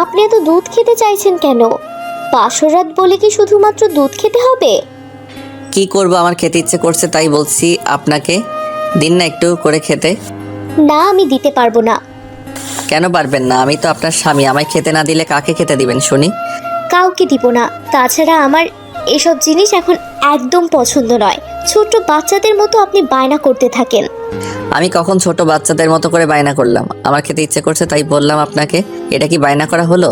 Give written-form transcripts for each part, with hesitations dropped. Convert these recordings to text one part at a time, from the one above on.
আপনি এত দুধ খেতে চাইছেন কেন? বাসরাত বলে কি শুধুমাত্র দুধ খেতে হবে? কি করব, আমার খেতে ইচ্ছে করছে তাই বলছি আপনাকে। দিন না একটু করে খেতে। না, আমি দিতে পারবো না। কেন পারবেন না? আমি তো আপনার স্বামী, আমায় খেতে না দিলে কাকে খেতে দিবেন শুনি? কাউকে দিব না। তাছাড়া আমার এসব জিনিস এখন একদম পছন্দ নয়। ছোট বাচ্চাদের মতো আপনি বায়না করতে থাকেন। আমি কখন ছোট বাচ্চাদের মতো করে বায়না করলাম? আমার খেতে ইচ্ছে করছে তাই বললাম আপনাকে। এটা কি বায়না করা হলো?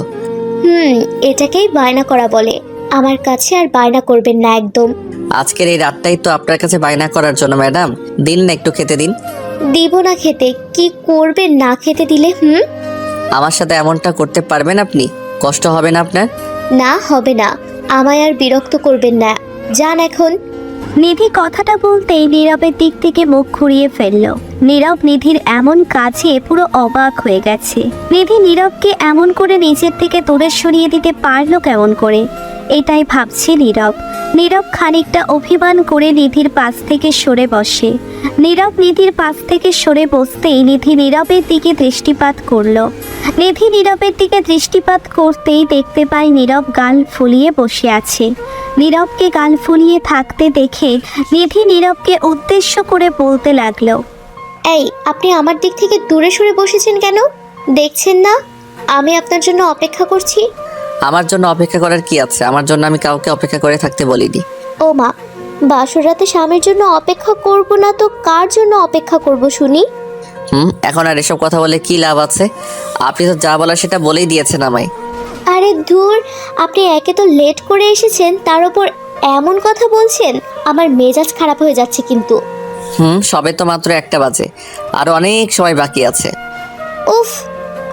এটাকেই বায়না করা বলে। আমার কাছে আর বায়না করবেন না একদম। আজকের এই রাতটাই তো আপনার কাছে বায়না করার জন্য ম্যাডাম। দিন না একটু খেতে দিন। দিব না খেতে। কি করবেন না খেতে দিলে? আমার সাথে এমনটা করতে পারবেন আপনি? কষ্ট হবে না আপনার? না, হবে না। আমায় আর বিরক্ত করবেন না। যান এখন। নিধি কথাটা বলতেই নীরবের দিক থেকে মুখ ঘুরিয়ে ফেলল। নীরব নিধির এমন কাজে পুরো অবাক হয়ে গেছে। নিধি নীরবকে এমন করে নিজের থেকে দূরে সরিয়ে দিতে পারলো কেমন করে, এটাই ভাবছে নীরব। নীরব খানিকটা অভিমান করে নিধির পাশ থেকে সরে বসে। নীরব নিধির পাশ থেকে সরে বসতেই নিধি নীরবের দিকে দৃষ্টিপাত করলো। নিধি নীরবের দিকে দৃষ্টিপাত করতেই দেখতে পায় নীরব গাল ফুলিয়ে বসে আছে। নীরবকে গাল ফুলিয়ে থাকতে দেখে নিধি নীরবকে উদ্দেশ্য করে বলতে লাগলো, এই, আপনি আমার দিক থেকে দূরে সরে বসেছেন কেন? দেখছেন না আমি আপনার জন্য অপেক্ষা করছি? আমার জন্য অপেক্ষা করার কি আছে? আমার জন্য আমি কাউকে অপেক্ষা করে থাকতে বলিনি। ও মা, বাসরাতে স্বামীর জন্য অপেক্ষা করব না তো কার জন্য অপেক্ষা করব শুনি? এখন আর এসব কথা বলে কি লাভ আছে? আপনি তো যা বলার সেটা বলেই দিয়েছেন আমায়। আরে ধুর, আপনি একে তো লেট করে এসেছেন, তার উপর এমন কথা বলছেন। আমার মেজাজ খারাপ হয়ে যাচ্ছে কিন্তু। সবে তো মাত্র 1টা বাজে, আরো অনেক সময় বাকি আছে। উফ,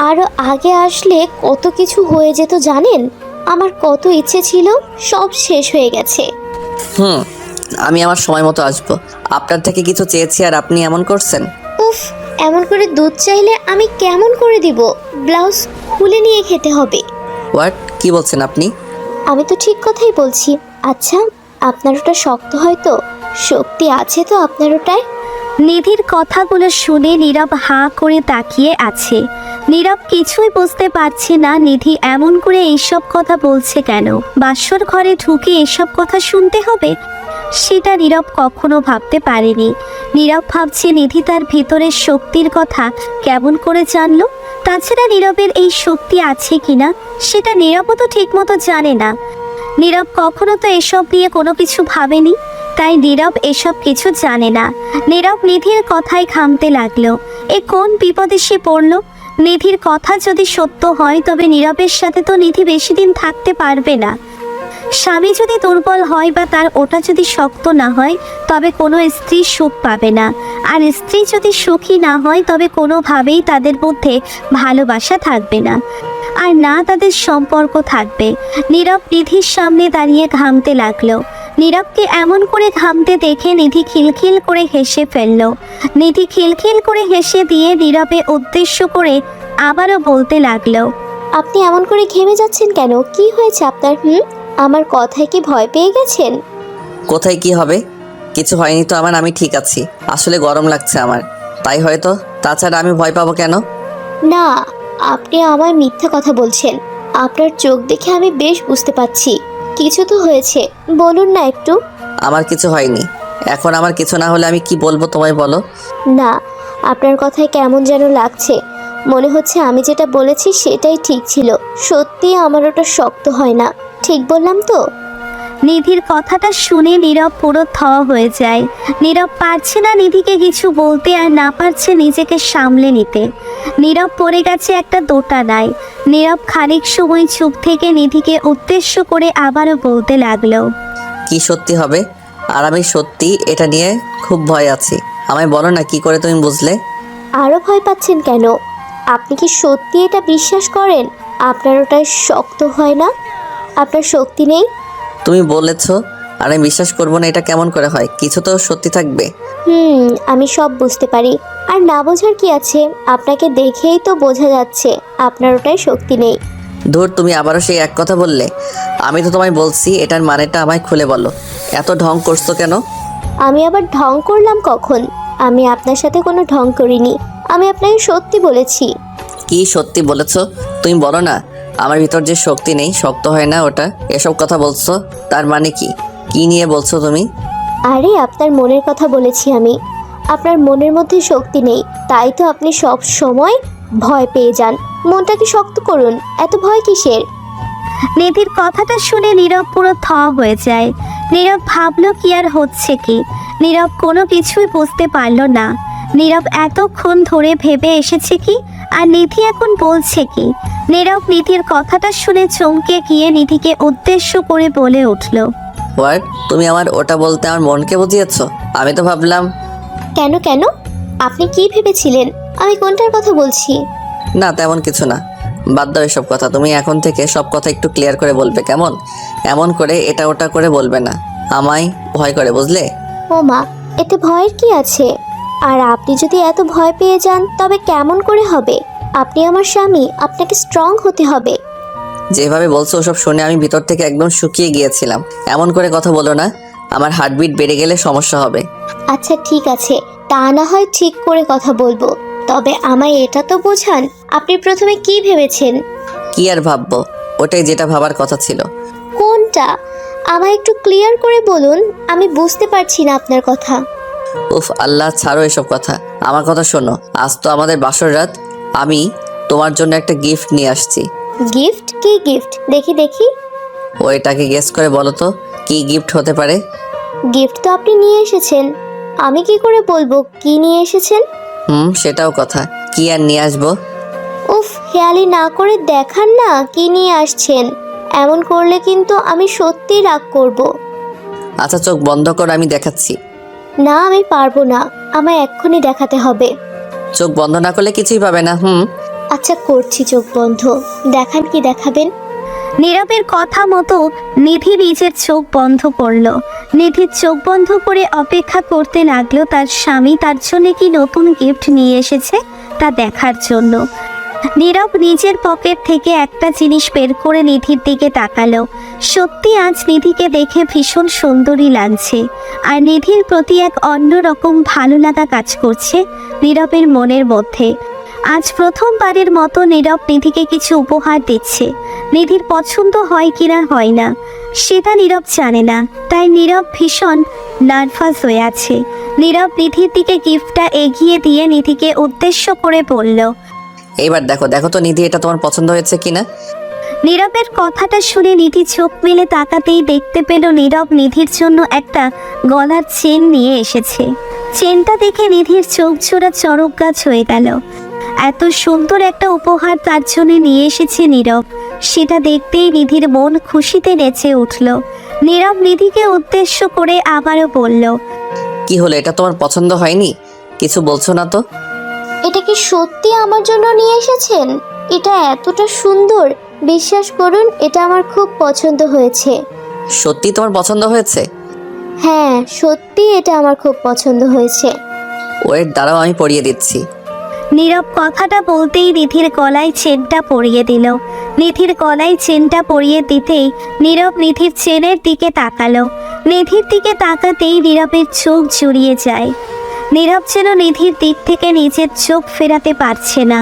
আরো আগে আসলে কত কিছু হয়ে যেত জানেন? আমার কত ইচ্ছে ছিল, সব শেষ হয়ে গেছে। আমি আমার সময় মতো আসবো। আপনার থেকে কিছু চেয়েছি আর আপনি এমন করছেন। উফ, এমন করে দুধ চাইলে আমি কেমন করে দিব? ব্লাউজ খুলে নিয়ে খেতে হবে। হোয়াট? কি বলছেন আপনি? আমি তো ঠিক কথাই বলছি। আচ্ছা, আপনার ওটা শক্ত হয় তো? শক্তি আছে তো আপনার ওটায়? নিধির কথাগুলো শুনে নীরব হাঁ করে তাকিয়ে আছে। নীরব কিছুই বুঝতে পারছে না নিধি এমন করে এইসব কথা বলছে কেন। বাসর ঘরে ঢুকে এসব কথা শুনতে হবে, সেটা নীরব কখনো ভাবতে পারেনি। নীরব ভাবছে নিধি তার ভেতরের শক্তির কথা কেমন করে জানলো। তাছাড়া নীরবের এই শক্তি আছে কিনা সেটা নীরবও তো ঠিক মতো জানে না। নীরব কখনো তো এসব নিয়ে কোনো কিছু ভাবেনি, তাই নীরব এসব কিছু জানে না। নীরব নিধির কথাই ঘামতে লাগলো। এ কোন বিপদে সে পড়লো? নিধির কথা যদি সত্য হয় তবে নীরবের সাথে তো নিধি বেশি দিন থাকতে পারবে না। স্বামী যদি দুর্বল হয় বা তার ওটা যদি শক্ত না হয় তবে কোনো স্ত্রী সুখ পাবে না। আর স্ত্রী যদি সুখী না হয় তবে কোনোভাবেই তাদের মধ্যে ভালোবাসা থাকবে না, আর না তাদের সম্পর্ক থাকবে। নীরব নিধির সামনে দাঁড়িয়ে ঘামতে লাগলো। নীরবকে এমন করে ঘামতে দেখে নিধি খিলখিল করে হেসে ফেলল। নিধি খিলখিল করে হেসে দিয়ে নীরবে উদ্দেশ্য করে আবারও বলতে লাগলো, আপনি এমন করে ঘেমে যাচ্ছেন কেন? কি হয়েছে আপনার? আমার কথায় কি ভয় পেয়ে গেছেন? কোথায় কি হবে? কিছু হয়নি তো আমার, আমি ঠিক আছি। আসলে গরম লাগছে আমার, তাই হয়তো। তাছাড়া আমি ভয় পাবো কেন? না, আপনি আমার মিথ্যা কথা বলছেন। আপনার চোখ দেখে আমি বেশ বুঝতে পারছি কিছু তো হয়েছে। বলুন না একটু। আমার কিছু হয়নি। এখন আমার কিছু না হলে আমি কি বলবো তোমায় বলো? না, আপনার কথায় কেমন যেন লাগছে। মনে হচ্ছে আমি যেটা বলেছি সেটাই ঠিক ছিল। সত্যি আমার ওটা শক্ত হয় না। ঠিক বললাম তো? নিধির কথাটা শুনে নীরব পুরো থ হয়ে যায়। নীরব পারছে না নিধিকে কিছু বলতে, আর না পারছে নিজেকে সামলে নিতে। নীরব পড়ে গেছে একটা দোটানায়। নীরব খানিক সময় চুপ থেকে নিধিকে উদ্দেশ্য করে আবারও বলতে লাগলো, কি সত্যি হবে? আর আমি সত্যি এটা নিয়ে খুব ভয় আছি। আমায় বলো না, কি করে তুমি বুঝলে? আরও ভয় পাচ্ছেন কেন? আপনি কি সত্যি এটা বিশ্বাস করেন আপনার ওটা শক্ত হয় না? আপনার শক্তি নেই? তুমি বলেছো আর আমি বিশ্বাস করবো না, এটা কেমন করে হয়? কিছু তো সত্যি থাকবে। আমি সব বুঝতে পারি। আর না বোঝার কি আছে? আপনাকে দেখেই তো বোঝা যাচ্ছে আপনার ওটাই শক্তি নেই। ধুর, তুমি আবারও সেই এক কথা বললে। আমি তো তোমায় বলছি এটার মানেটা আমায় খুলে বলো। এত ঢং করছো কেন? আমি আবার ঢং করলাম কখন? আমি আপনার সাথে কোনো ঢং করিনি। আমি আপনাকে সত্যি বলেছি। কি সত্যি বলেছো? তুমি বলো না। আমার ভিতর যে শক্তি নেই, শক্ত হয় না ওটা, এসব কথা বলছো তার মানে কি? কি নিয়ে বলছো তুমি? আরে আপনার মনের কথা বলেছি আমি। আপনার মনের মধ্যে শক্তি নেই, তাই তো আপনি সব সময় ভয় পেয়ে যান। মনটাকে শক্ত করুন, এত ভয় কিসের? নিধির কথাটা শুনে নীরব পুরো থ হয়ে যায়। নীরব ভাবলো কি আর হচ্ছে কি। নীরব কোনো কিছুই বুঝতে পারল না। নীরব এতক্ষণ ধরে ভেবে এসেছে কি, আর নিধি এখন বলছে কি। নীরব নিধির কথাটা শুনে চমকে গিয়ে নিধিকে উদ্দেশ্য করে বলে উঠল, হোয়াট? তুমি আমার ওটা বলতে আমার মনকে বুঝিয়েছো? আমি তো ভাবলাম। কেন কেন? আপনি কি ভেবেছিলেন আমি কোনটার কথা বলছি? না, তেমন কিছু না। বাদ দাও এসব কথা। তুমি এখন থেকে সব কথা একটু ক্লিয়ার করে বলবে, কেমন? এমন করে এটা ওটা করে বলবে না, আমায় ভয় করে, বুঝলে? ও মা, এতে ভয়ের কি আছে? আর আপনি যদি এত ভয় পেয়ে যান তবে কেমন করে হবে? আপনি আমার স্বামী, আপনাকে স্ট্রং হতে হবে। যেভাবে বলছো ওসব শুনে আমি ভিতর থেকে একদম শুকিয়ে গিয়েছিলাম। এমন করে কথা বলো না, আমার হার্টবিট বেড়ে গেলে সমস্যা হবে। আচ্ছা ঠিক আছে, তা না হয় ঠিক করে কথা বলবো, তবে আমায় এটা তো বোঝান আপনি প্রথমে কি ভেবেছেন? কি আর ভাববো, ওটাই যেটা ভাবার কথা ছিল। কোনটা? আমায় একটু ক্লিয়ার করে বলুন, আমি বুঝতে পারছি না আপনার কথা। উফ আল্লাহ, ছাড়ো এসব কথা। আমার কথা শোনো, আজ তো আমাদের বাসর রাত। আমি তোমার জন্য একটা গিফট নিয়ে আসছি। গিফট? কি গিফট? দেখি দেখি। ওইটাকে গেস করে বলো তো কি গিফট হতে পারে? গিফট তো আপনি নিয়ে এসেছেন, আমি কি করে বলবো কি নিয়ে এসেছেন? সেটাও কথা। কি আর নিয়ে আসবো? উফ, হেয়ালি না করে দেখান না কি নিয়ে আসছেন। এমন করলে কিন্তু আমি সত্যিই রাগ করব। আচ্ছা চোখ বন্ধ করো, আমি দেখাচ্ছি। না, আমি পারবো না, আমায় এক্ষুনি দেখাতে হবে। চোখ বন্ধ না করলে কিছুই পাবে না। আচ্ছা করছি চোখ বন্ধ, দেখান কি দেখাবেন। নীরবের কথা মতো নিধি নিজের চোখ বন্ধ করলো। নিধির চোখ বন্ধ করে অপেক্ষা করতে লাগলো তার স্বামী তার জন্য কি নতুন গিফট নিয়ে এসেছে তা দেখার জন্য। নীরব নিজের পকেট থেকে একটা জিনিস বের করে নিধির দিকে তাকালো। সত্যি আজ নিধিকে দেখে ভীষণ সুন্দরী লাগছে, আর নিধির প্রতি এক অন্যরকম ভালো লাগা কাজ করছে নীরবের মনের মধ্যে। আজ প্রথমবারের মতো নীরব নিধিকে কিছু উপহার দিচ্ছে। নিধির পছন্দ হয় কিনা হয় না সেটা নীরব জানে না, তাই নীরব ভীষণ নার্ভাস হয়ে আছে। নীরব নিধির দিকে গিফটটা এগিয়ে দিয়ে নিধিকে উদ্দেশ্য করে বলল, এইবার দেখো দেখো তো নিধি, এটা তোমার পছন্দ হয়েছে কিনা? নীরবের কথাটা শুনে নিধি চোখ মেলে তাকাতেই দেখতে পেল নীরব নিধির জন্য একটা গলার চেন নিয়ে এসেছে। চেনটা দেখে নিধির চোখ জোড়া চড়ক গাছ হয়ে গেল। এত সুন্দর একটা উপহার তার জন্য নিয়ে এসেছে নীরব, সেটা দেখতেই নিধির মন খুশিতে নেচে উঠল। নীরব নিধিকে উদ্দেশ্য করে আবারও বলল, কি হলো, এটা তোমার পছন্দ হয়নি? কিছু বলছো না তো? এটা কি সত্যি আমার জন্য নিয়ে এসেছেন? এটা এতটা সুন্দর, বিশ্বাস করুন এটা আমার খুব পছন্দ হয়েছে। সত্যি তোমার পছন্দ হয়েছে? হ্যাঁ সত্যি এটা আমার খুব পছন্দ হয়েছে। ওয়েট, দাঁড়াও আমি পরিয়ে দিচ্ছি। নীরব কথাটা বলতেই নিধির গলায় চেনটা পরিয়ে দিল। নিধির গলায় চেনটা পরিয়ে দিতেই নীরব নিধির চেনের দিকে তাকালো। নিধির দিকে তাকাতেই নীরবের চোখ জুড়িয়ে যায়। নীরব যেন নিধির দিক থেকে নিজের চোখ ফেরাতে পারছে না।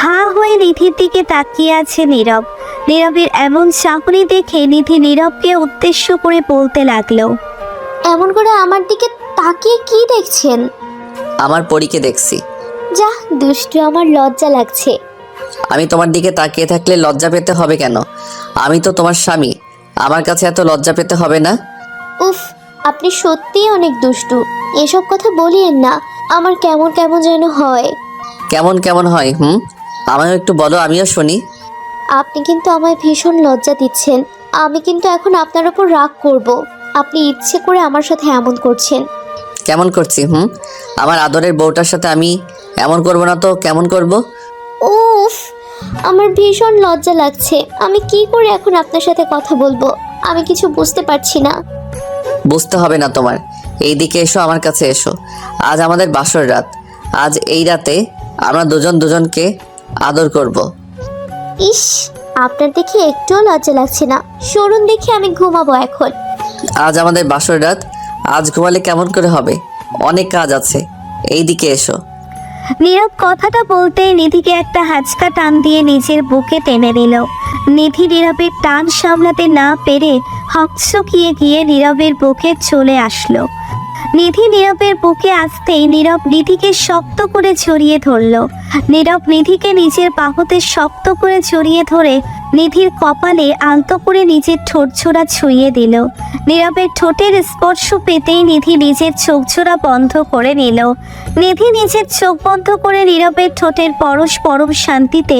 হাঁ হয়ে নিধির দিকে তাকিয়ে আছে নীরব। নীরবের এমন চাহনি দেখে নিধি নীরবকে উদ্দেশ্য করে বলতে লাগলো, এমন করে আমার দিকে তাকিয়ে কি দেখছেন? আমার পরীকে দেখছি। যা দুষ্টু, আমার লজ্জা লাগছে। আমি তোমার দিকে তাকিয়ে থাকলে লজ্জা পেতে হবে কেন? আমি তো তোমার স্বামী, আমার কাছে এত লজ্জা পেতে হবে না। উফ, আপনি সত্যিই অনেক দুষ্টু। এসব কথা বলিয়েন না, আমার কেমন কেমন যেন হয়। কেমন কেমন হয়? আমায় একটু বলো, আমিও শুনি। আপনি কিন্তু আমায় ভীষণ লজ্জা দিচ্ছেন। আমি কিন্তু এখন আপনার ওপর রাগ করব। আপনি ইচ্ছে করে আমার সাথে এমন করছেন। কেমন করছি? আমার আদরের বউটার সাথে আমি এমন করব না তো কেমন করব? উফ, আমার ভীষণ লজ্জা লাগছে। আমি কি করে এখন আপনার সাথে কথা বলবো? আমি কিছু বুঝতে পারছি না। বুঝতে হবে না তোমার, এইদিকে এসো, আমার কাছে এসো। আজ আমাদের বাসর রাত। আজ এই রাতে আমরা দুজন দুজনকে আদর করব। ইস, আপনার দেখে একটুও লজ্জা লাগছে না। সরুন দেখি, আমি ঘুমাবো এখন। আজ আমাদের বাসর রাত, আজ ঘুমালে কেমন করে হবে? অনেক কাজ আছে, এইদিকে এসো। নীরব কথাটা বলতেই নিধিকে একটা হাঁচকা টান দিয়ে নিজের বুকে টেনে নিল। নিধি নীরবের টান সামলাতে না পেরে হকচকিয়ে গিয়ে নীরবের বুকে চলে আসলো। নিধি নীরবের বুকে আসতেই নীরব নিধিকে শক্ত করে জড়িয়ে ধরল। নীরব নিধিকে নিজের বাহুতে শক্ত করে জড়িয়ে ধরে নিধির কপালে আলতো করে নিজের ঠোঁটছোড়া ছুঁয়ে দিল। নীরবের ঠোঁটের স্পর্শ পেতেই নিধি নিজের চোখছোড়া বন্ধ করে নিল। নিধি নিজের চোখ বন্ধ করে নীরবের ঠোঁটের পরশ পরম শান্তিতে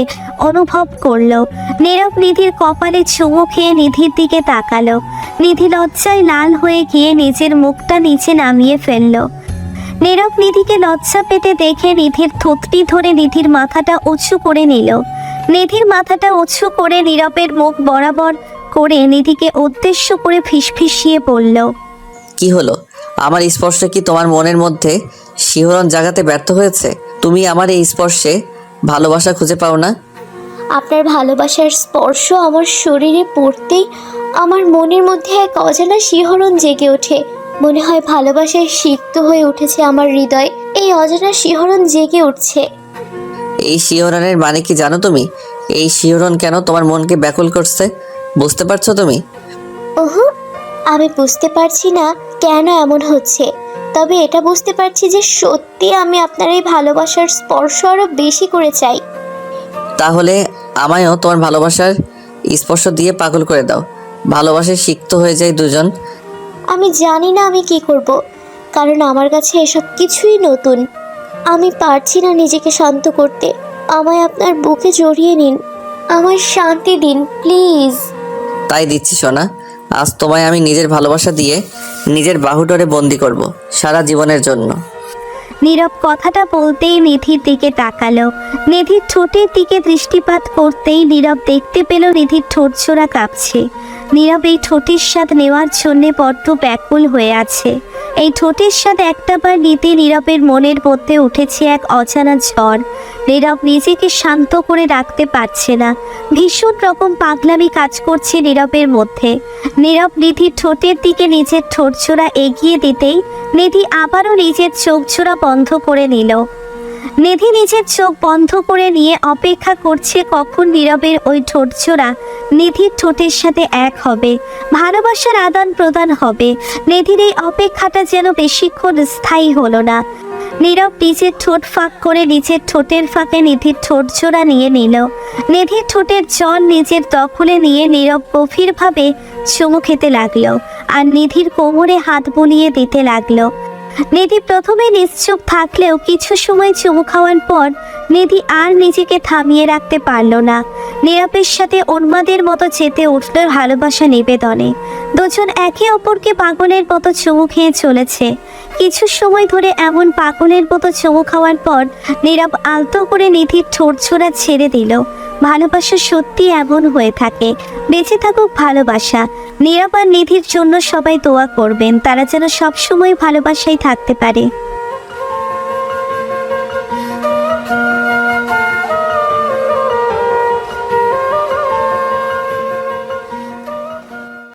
অনুভব করলো। নীরব নিধির কপালে চুমু খেয়ে নিধির দিকে তাকালো। নিধি লজ্জায় লাল হয়ে গিয়ে নিজের মুখটা নিচে নামিয়ে ফেলল। নীরব নিধিকে লজ্জা পেতে দেখে নিধির থুতনি ধরে নিধির মাথাটা উঁচু করে নিল। নিধির মাথাটা উঁচু করে নীরবের মুখ বরাবর করে নিধিকে উদ্দেশ্য করে ফিসফিসিয়ে বলল, কি হলো? আমার স্পর্শে কি তোমার মনের মধ্যে শিহরণ জাগাতে ব্যর্থ হয়েছে? তুমি আমার এই স্পর্শে ভালোবাসা খুঁজে পাও না? আপনার ভালোবাসার স্পর্শ আমার শরীরে পড়তেই আমার মনের মধ্যে এক অজানা শিহরণ জেগে ওঠে। মনে হয় ভালোবাসায় সিক্ত হয়ে উঠেছে আমার হৃদয়। এই অজানা শিহরণ জেগে উঠছে। এই শিহরণের মানে কি জানো তুমি? এই শিহরণ কেন তোমার মনকে ব্যাকুল করছে? বুঝতে পারছো তুমি? ওহো, আমি বুঝতে পারছি না কেন এমন হচ্ছে, তবে এটা বুঝতে পারছি যে সত্যি আমি আপনার এই ভালোবাসার স্পর্শ আরও বেশি করে চাই। তাহলে আমায়ও তোমার ভালোবাসার স্পর্শ দিয়ে পাগল করে দাও। ভালোবাসায় সিক্ত হয়ে যায় দুজন। আমি জানি না আমি কি করব, কারণ আমার কাছে এসব কিছুই নতুন। আমি পারছি না নিজেকে শান্ত করতে। আমায় আপনার বুকে জড়িয়ে নিন, আমায় শান্তি দিন প্লিজ। তাই দিচ্ছি সোনা। আজ তোমায় আমি নিজের ভালোবাসা দিয়ে নিজের বাহুডোরে বন্দি করব সারা জীবনের জন্য। নীরব কথাটা বলতেই নিধির দিকে তাকালো। নিধির ঠোঁটের দিকে দৃষ্টিপাত করতেই নীরব দেখতে পেল নিধির ঠোঁট ছোড়া কাঁপছে। নীরব এই ঠোঁটের স্বাদ নেওয়ার জন্যে বড্ড ব্যাকুল হয়ে আছে। এই ঠোঁটের স্বাদ একটাবার নিতে নীরবের মনের মধ্যে উঠেছে এক অজানা ঝড়। নীরব নিজেকে শান্ত করে রাখতে পারছে না। ভীষণ রকম পাগলামি কাজ করছে নীরবের মধ্যে। নীরব নিধির ঠোঁটের দিকে নিজের ঠোঁট ছোড়া এগিয়ে দিতেই নিধি আবারও নিজের চোখ ছোড়া বন্ধ করে নিল। নিধি নিজের চোখ বন্ধ করে নিয়ে অপেক্ষা করছে কখন নীরবের ওই ঠোঁট ছোড়া নিধির ঠোঁটের সাথে এক হবে, ভালোবাসার আদান প্রদান হবে। নিধির এই অপেক্ষাটা যেন বেশিক্ষণ স্থায়ী হলো না। নীরব নিজের ঠোঁট ফাঁক করে নিজের ঠোঁটের ফাঁকে নিধির ঠোঁট জোড়া নিয়ে নিল। নিধির ঠোঁটের জল নিজের দখলে নিয়ে নীরব গভীরভাবে চুমু খেতে লাগলো আর নিধির কোমরে হাত বুলিয়ে দিতে লাগলো। নিধি প্রথমে নিশ্চুপ থাকলেও কিছু সময় চুমু খাওয়ার পর নিধি আর নিজেকে থামিয়ে রাখতে পারল না। নীরবের সাথে উন্মাদের মতো চেতে উঠল ভালোবাসা নিবেদনে। দুজন একে অপরকে পাগলের মতো চুমু খেয়ে চলেছে। কিছু সময় ধরে এমন পাগলের মতো চুমু খাওয়ার পর নীরব আলতো করে নিধির ঠোঁট ছোড়া ছেড়ে দিল। ভালোবাসা সত্যি এমন হয়ে থাকে। বেঁচে থাকুক ভালোবাসা। নীরব আর নিধির জন্য সবাই দোয়া করবেন, তারা যেন সবসময় ভালোবাসায় থাকতে পারে।